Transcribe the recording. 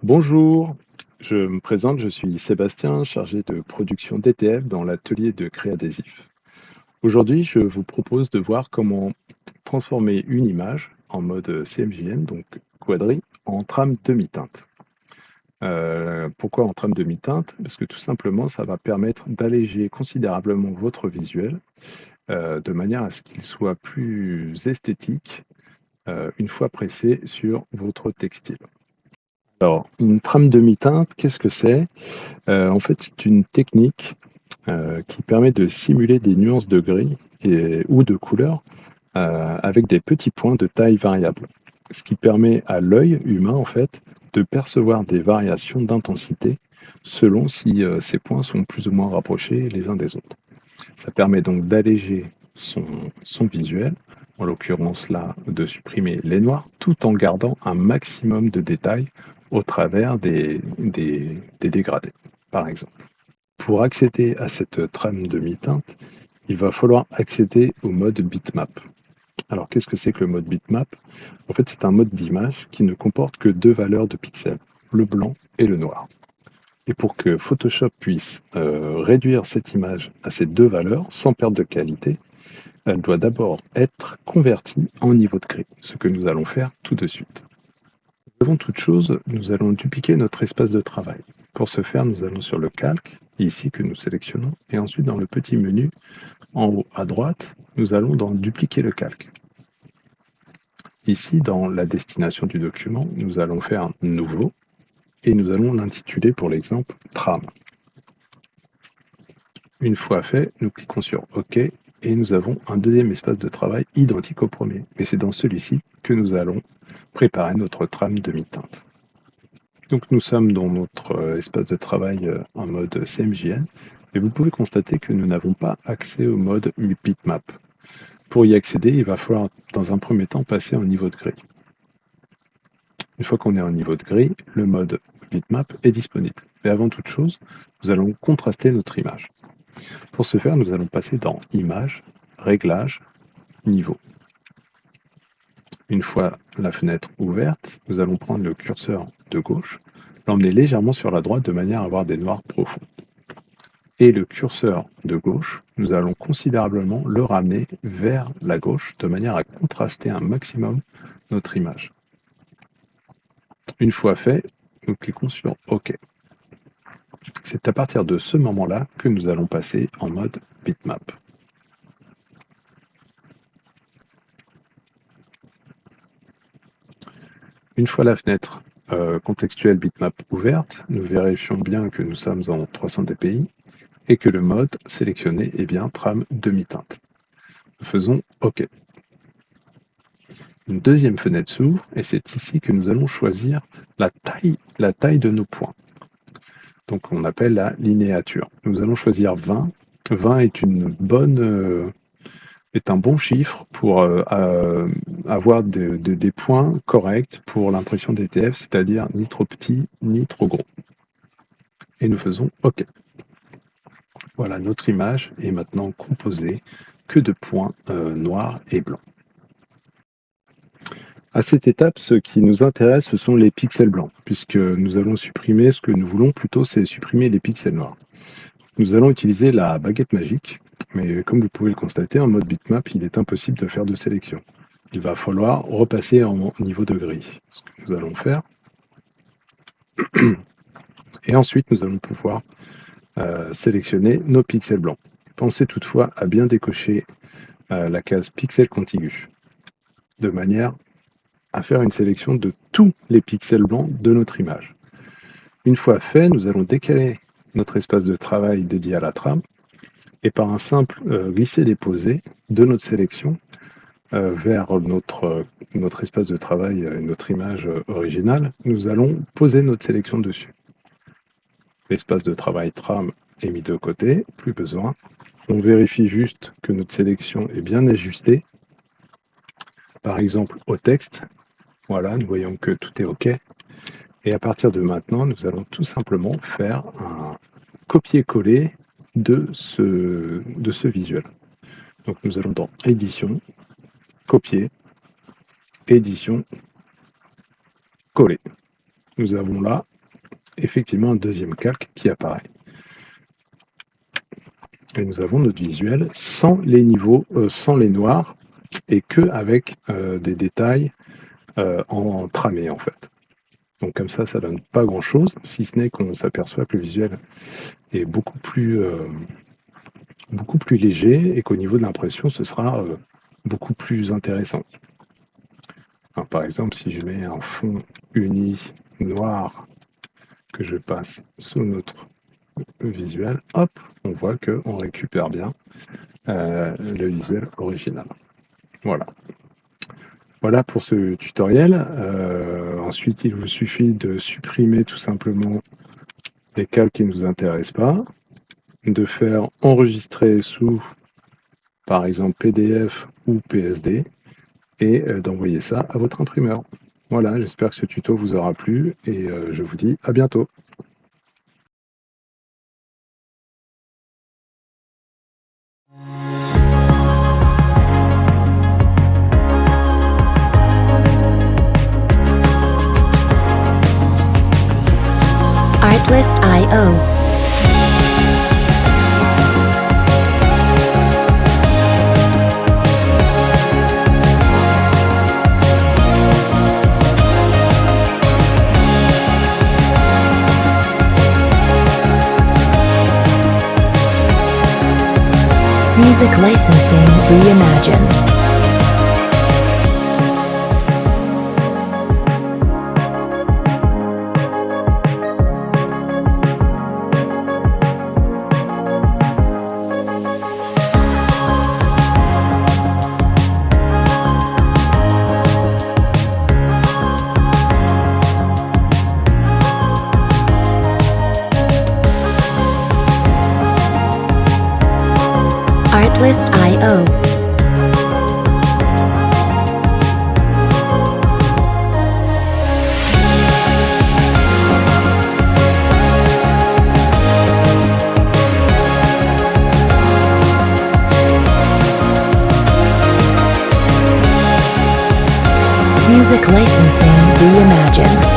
Bonjour, je me présente, je suis Sébastien, chargé de production d'ETF dans l'atelier de Créadésif. Aujourd'hui, je vous propose de voir comment transformer une image en mode CMJN, donc quadri, en trame demi-teinte. Pourquoi en trame demi-teinte? Parce que tout simplement, ça va permettre d'alléger considérablement votre visuel de manière à ce qu'il soit plus esthétique une fois pressé sur votre textile. Alors, une trame demi-teinte, qu'est-ce que c'est? En fait, c'est une technique qui permet de simuler des nuances de gris ou de couleur avec des petits points de taille variable. Ce qui permet à l'œil humain, en fait, de percevoir des variations d'intensité selon si ces points sont plus ou moins rapprochés les uns des autres. Ça permet donc d'alléger son visuel, en l'occurrence là, de supprimer les noirs, tout en gardant un maximum de détails au travers des dégradés, par exemple. Pour accéder à cette trame de mi-teinte, il va falloir accéder au mode bitmap. Alors qu'est-ce que c'est que le mode bitmap? En fait, c'est un mode d'image qui ne comporte que deux valeurs de pixels, le blanc et le noir. Et pour que Photoshop puisse réduire cette image à ces deux valeurs sans perte de qualité, elle doit d'abord être convertie en niveau de gris, ce que nous allons faire tout de suite. Avant toute chose, nous allons dupliquer notre espace de travail. Pour ce faire, nous allons sur le calque, ici que nous sélectionnons, et ensuite dans le petit menu en haut à droite, nous allons dans dupliquer le calque. Ici, dans la destination du document, nous allons faire nouveau et nous allons l'intituler pour l'exemple trame. Une fois fait, nous cliquons sur OK et nous avons un deuxième espace de travail identique au premier. Mais c'est dans celui-ci que nous allons préparer notre trame demi-teinte. Donc nous sommes dans notre espace de travail en mode CMJN et vous pouvez constater que nous n'avons pas accès au mode bitmap. Pour y accéder, il va falloir dans un premier temps passer en niveau de gris. Une fois qu'on est en niveau de gris, le mode bitmap est disponible. Mais avant toute chose, nous allons contraster notre image. Pour ce faire, nous allons passer dans Images, Réglages, Niveau. Une fois la fenêtre ouverte, nous allons prendre le curseur de gauche, l'emmener légèrement sur la droite de manière à avoir des noirs profonds. Et le curseur de gauche, nous allons considérablement le ramener vers la gauche de manière à contraster un maximum notre image. Une fois fait, nous cliquons sur OK. C'est à partir de ce moment-là que nous allons passer en mode bitmap. Une fois la fenêtre contextuelle bitmap ouverte, nous vérifions bien que nous sommes en 300 dpi et que le mode sélectionné est bien trame demi-teinte. Nous faisons OK. Une deuxième fenêtre s'ouvre et c'est ici que nous allons choisir la taille de nos points. Donc on appelle la linéature. Nous allons choisir 20. 20 est est un bon chiffre pour avoir des points corrects pour l'impression d'ETF, c'est-à-dire ni trop petit ni trop gros. Et nous faisons OK. Voilà, notre image est maintenant composée que de points noirs et blancs. À cette étape, ce qui nous intéresse, ce sont les pixels blancs, puisque nous allons supprimer ce que nous voulons plutôt, c'est supprimer les pixels noirs. Nous allons utiliser la baguette magique, mais comme vous pouvez le constater, en mode bitmap, il est impossible de faire de sélection. Il va falloir repasser en niveau de gris, ce que nous allons faire. Et ensuite, nous allons pouvoir sélectionner nos pixels blancs. Pensez toutefois à bien décocher la case pixel contigu, de manière à faire une sélection de tous les pixels blancs de notre image. Une fois fait, nous allons décaler notre espace de travail dédié à la trame et par un simple glisser-déposer de notre sélection vers notre espace de travail, notre image originale, nous allons poser notre sélection dessus. L'espace de travail trame est mis de côté, plus besoin. On vérifie juste que notre sélection est bien ajustée. Par exemple, au texte, voilà, nous voyons que tout est OK. Et à partir de maintenant, nous allons tout simplement faire un copier-coller de ce visuel. Donc nous allons dans Édition, Copier, Édition, Coller. Nous avons là effectivement un deuxième calque qui apparaît. Et nous avons notre visuel sans les niveaux, sans les noirs, et que avec des détails en tramé en fait. Donc comme ça donne pas grand chose, si ce n'est qu'on s'aperçoit que le visuel est beaucoup plus léger et qu'au niveau de l'impression ce sera beaucoup plus intéressant. Alors, par exemple, si je mets un fond uni noir que je passe sous notre visuel, hop, on voit qu'on récupère bien le visuel original. Voilà. Voilà pour ce tutoriel. Ensuite, il vous suffit de supprimer tout simplement les calques qui ne nous intéressent pas, de faire enregistrer sous, par exemple, PDF ou PSD, et d'envoyer ça à votre imprimeur. Voilà, j'espère que ce tuto vous aura plu, et je vous dis à bientôt. Artlist.io. Music licensing reimagined. Artlist.io. Music licensing reimagined.